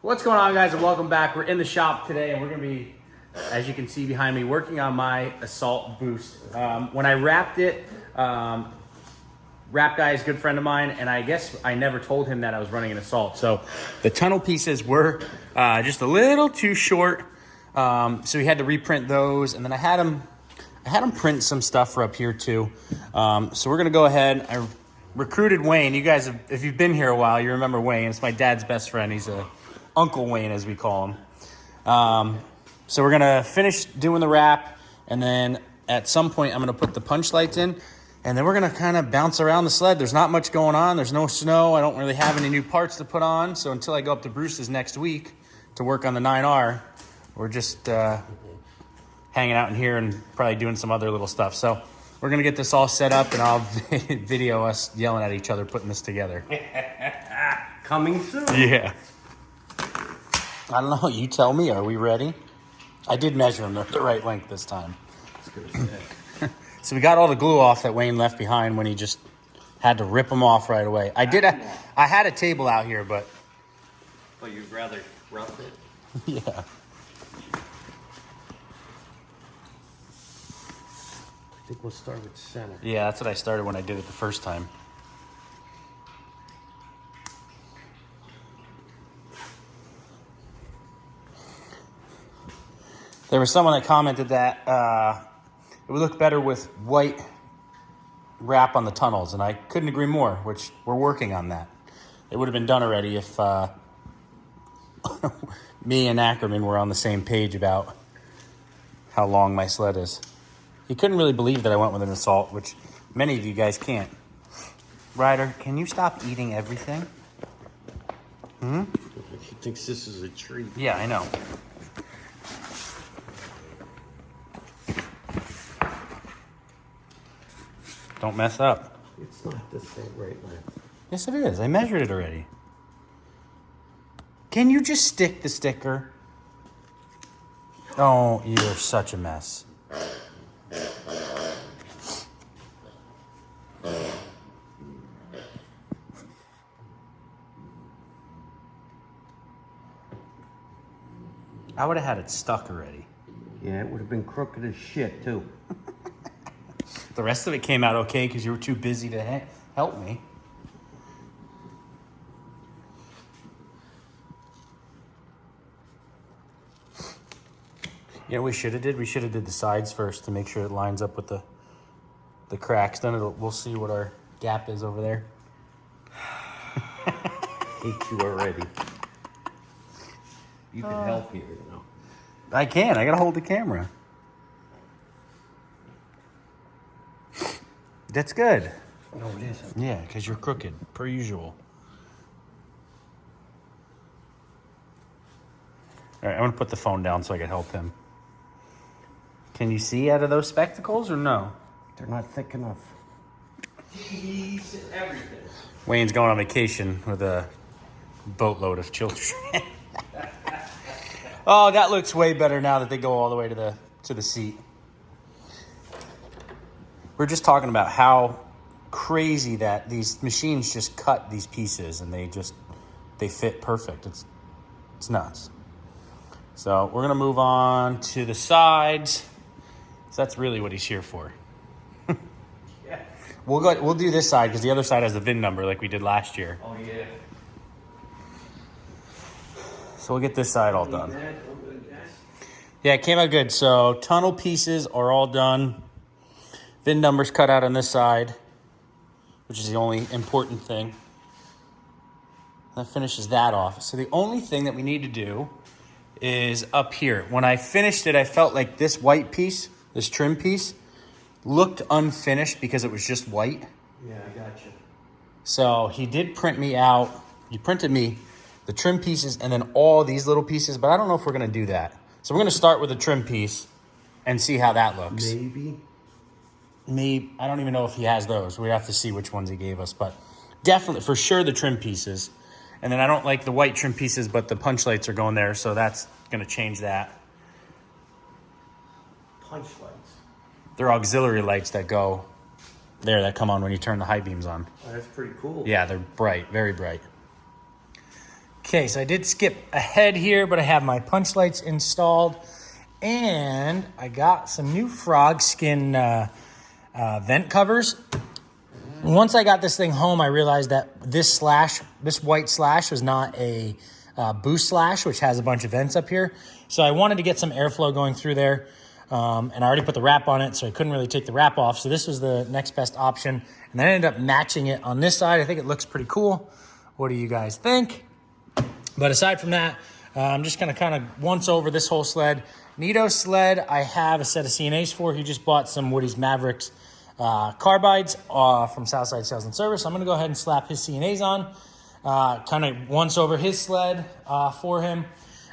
What's going on, guys, and welcome back. We're in the shop today, and we're going to be, as you can see behind me, working on my Assault Boost. When I wrapped it, Wrap Guy is a good friend of mine, and I guess I never told him that I was running an Assault. So the tunnel pieces were just a little too short, so we had to reprint those, and then I had him print some stuff for up here too. So we're going to go ahead. I recruited Wayne. You guys, if you've been here a while, you remember Wayne. It's my dad's best friend. He's Uncle Wayne, as we call him. So we're gonna finish doing the wrap, and then at some point I'm gonna put the punch lights in, and then we're gonna kind of bounce around the sled. There's not much going on. There's no snow. I don't really have any new parts to put on. So until I go up to Bruce's next week to work on the 9R, we're just hanging out in here and probably doing some other little stuff. So we're gonna get this all set up, and I'll video us yelling at each other putting this together. Coming soon. Yeah. I don't know. You tell me. Are we ready? I did measure them. They're the right length this time. So we got all the glue off that Wayne left behind when he just had to rip them off right away. I had a table out here, but... But you'd rather rough it? Yeah. I think we'll start with center. Yeah, that's what I started when I did it the first time. There was someone that commented that it would look better with white wrap on the tunnels, and I couldn't agree more, which we're working on that. It would have been done already if me and Ackerman were on the same page about how long my sled is. He couldn't really believe that I went with an Assault, which many of you guys can't. Ryder, can you stop eating everything? He thinks this is a treat. Yeah, I know. Don't mess up. It's not the same right length. Yes, it is. I measured it already. Can you just stick the sticker? Oh, you're such a mess. I would have had it stuck already. Yeah, it would have been crooked as shit, too. The rest of it came out okay because you were too busy to help me. You know what we should have did? We should have did the sides first to make sure it lines up with the cracks. Then we'll see what our gap is over there. Hate you already. You can help here, you know. I can. I got to hold the camera. That's good. No, it isn't. Yeah, because you're crooked, per usual. All right, I'm going to put the phone down so I can help him. Can you see out of those spectacles or no? They're not thick enough. He's everything. Wayne's going on vacation with a boatload of children. Oh, that looks way better now that they go all the way to the seat. We're just talking about how crazy that these machines just cut these pieces and they fit perfect. It's nuts. So we're gonna move on to the sides. So that's really what he's here for. Yeah. We'll do this side because the other side has the VIN number like we did last year. Oh, yeah. So we'll get this side all done. Yeah, it came out good. So tunnel pieces are all done. VIN numbers cut out on this side, which is the only important thing. That finishes that off. So the only thing that we need to do is up here. When I finished it, I felt like this white piece, this trim piece, looked unfinished because it was just white. Yeah, I got you. So he did print me out. He printed me the trim pieces and then all these little pieces, but I don't know if we're gonna do that. So we're gonna start with the trim piece and see how that looks. Maybe, I don't even know if he has those. We have to see which ones he gave us, but definitely, for sure, the trim pieces. And then I don't like the white trim pieces, but the punch lights are going there, so that's gonna change that. Punch lights? They're auxiliary lights that go there, that come on when you turn the high beams on. Oh, that's pretty cool. Yeah, they're bright, very bright. Okay, so I did skip ahead here, but I have my punch lights installed, and I got some new frog skin vent covers. Once I got this thing home, I realized that this white slash was not a boost slash, which has a bunch of vents up here. So I wanted to get some airflow going through there, and I already put the wrap on it, so I couldn't really take the wrap off. So this was the next best option, and then I ended up matching it on this side. I think it looks pretty cool. What do you guys think? But aside from that, I'm just gonna kind of once over this whole sled. NITRO sled, I have a set of CNAs for. He just bought some Woody's Mavericks carbides from Southside Sales and Service. I'm gonna go ahead and slap his CNAs on. Kind of once over his sled for him.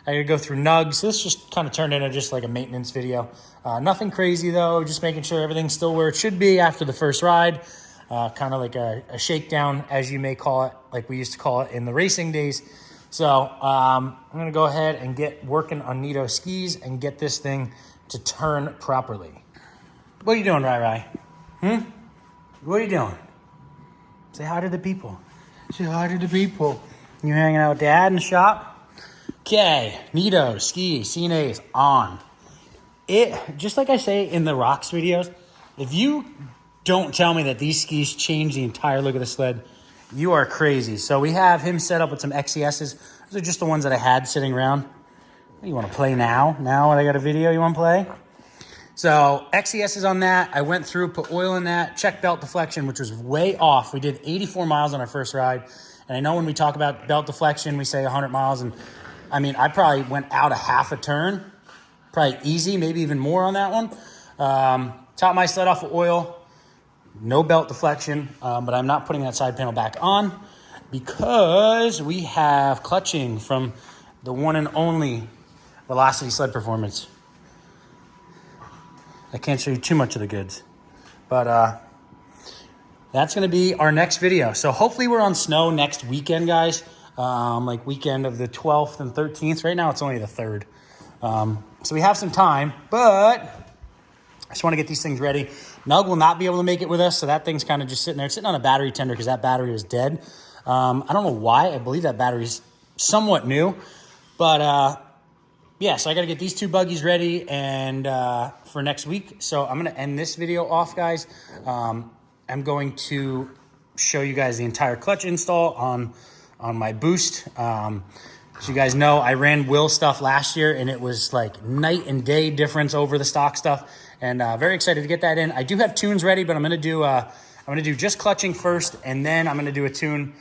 I gotta go through nugs. So this just kind of turned into just like a maintenance video. Nothing crazy though, just making sure everything's still where it should be after the first ride. Kind of like a shakedown, as you may call it, like we used to call it in the racing days. So I'm gonna go ahead and get working on NITRO skis and get this thing to turn properly. What are you doing, Rai? What are you doing? Say hi to the people. Say hi to the people. You hanging out with Dad in the shop? Okay, NITRO ski CNAs on. It, just like I say in the rocks videos, if you don't tell me that these skis change the entire look of the sled, you are crazy. So we have him set up with some XCSs. Those are just the ones that I had sitting around. You want to play now? Now when I got a video, you want to play? So XCSs on that. I went through, put oil in that, checked belt deflection, which was way off. We did 84 miles on our first ride. And I know when we talk about belt deflection, we say 100 miles. And I mean, I probably went out a half a turn. Probably easy, maybe even more on that one. Top my sled off with oil. No belt deflection, but I'm not putting that side panel back on because we have clutching from the one and only Velocity Sled Performance. I can't show you too much of the goods, but that's going to be our next video. So hopefully we're on snow next weekend, guys, like weekend of the 12th and 13th. Right now it's only the 3rd. So we have some time, but I just want to get these things ready. Nug will not be able to make it with us, so that thing's kind of just sitting there. It's sitting on a battery tender because that battery was dead. I don't know why. I believe that battery's somewhat new. But, yeah, so I got to get these two buggies ready and for next week. So I'm going to end this video off, guys. I'm going to show you guys the entire clutch install on my Boost. So you guys know I ran Will stuff last year, and it was like night and day difference over the stock stuff. And very excited to get that in. I do have tunes ready, but I'm gonna do just clutching first, and then I'm gonna do a tune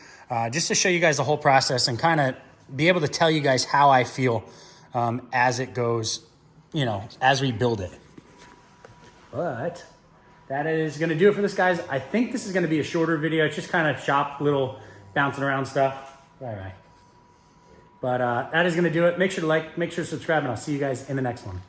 just to show you guys the whole process and kind of be able to tell you guys how I feel as it goes, you know, as we build it. But that is gonna do it for this, guys. I think this is gonna be a shorter video. It's just kind of shop, little bouncing around stuff. All right. But that is gonna do it. Make sure to like, make sure to subscribe, and I'll see you guys in the next one.